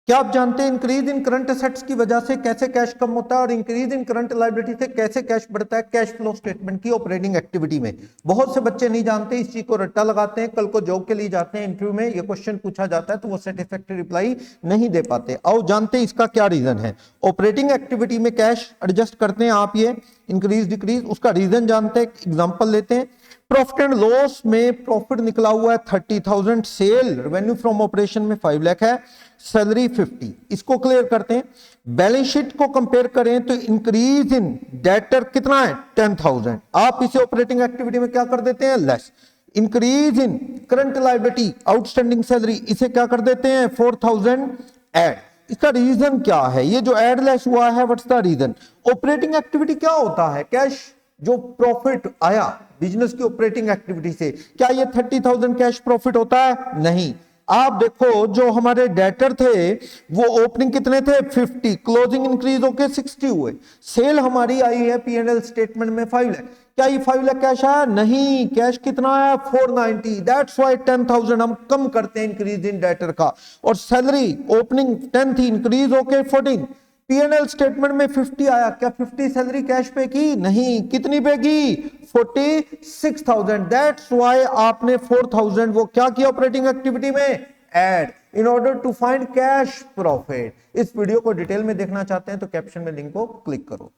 क्या आप जानते हैं इंक्रीज इन करंट एसेट्स की वजह से कैसे कैश कम होता है और इंक्रीज इन करंट लायबिलिटी से कैसे कैश बढ़ता है कैश फ्लो स्टेटमेंट की ऑपरेटिंग एक्टिविटी में? बहुत से बच्चे नहीं जानते, इस चीज को रट्टा लगाते हैं, कल को जॉब के लिए जाते हैं, इंटरव्यू में ये क्वेश्चन पूछा जाता है तो वो सेटिस्फैक्टरी रिप्लाई नहीं दे पाते। आओ जानते हैं इसका क्या रीजन है। ऑपरेटिंग एक्टिविटी में कैश एडजस्ट करते हैं आप, ये इंक्रीज डिक्रीज, उसका रीजन जानते हैं। एग्जाम्पल लेते हैं, प्रॉफिट एंड लॉस में प्रॉफिट निकला हुआ है 30,000, सेल रेवेन्यू फ्रॉम ऑपरेशन में 5 लाख है, सैलरी 50। इसको क्लियर करते हैं। बैलेंस शीट को कंपेयर करें तो इंक्रीज इन डेटर कितना है 10,000, आप इसे ऑपरेटिंग एक्टिविटी में क्या कर देते हैं less. Increase in current liability outstanding salary, इसे क्या कर देते हैं 4,000 ऐड। इसका रीजन क्या है? ये जो एड लेस हुआ है, what's the reason? Operating activity क्या होता है? कैश जो प्रॉफिट आया बिजनेस की ऑपरेटिंग एक्टिविटी से, क्या ये 30,000 कैश प्रॉफिट होता है? नहीं। आप देखो जो हमारे डेटर थे वो ओपनिंग कितने थे 50, क्लोजिंग इंक्रीज होके 60 हुए, सेल हमारी आई है पीएनएल स्टेटमेंट में 5 लाख, क्या ये 5 लाख कैश आया? नहीं, कैश कितना आया 490। दैट्स व्हाई 10,000 हम कम करते हैं इंक्रीज इन डेटर का। और सैलरी ओपनिंग 10 थी, इंक्रीज होके 14, पीएनएल स्टेटमेंट में 50 आया, क्या 50 सैलरी कैश पे की? नहीं, कितनी पे की 46,000। दैट्स व्हाई आपने 4,000 वो क्या किया ऑपरेटिंग एक्टिविटी में add in order to find cash profit. इस वीडियो को डिटेल में देखना चाहते हैं तो कैप्शन में लिंक को क्लिक करो।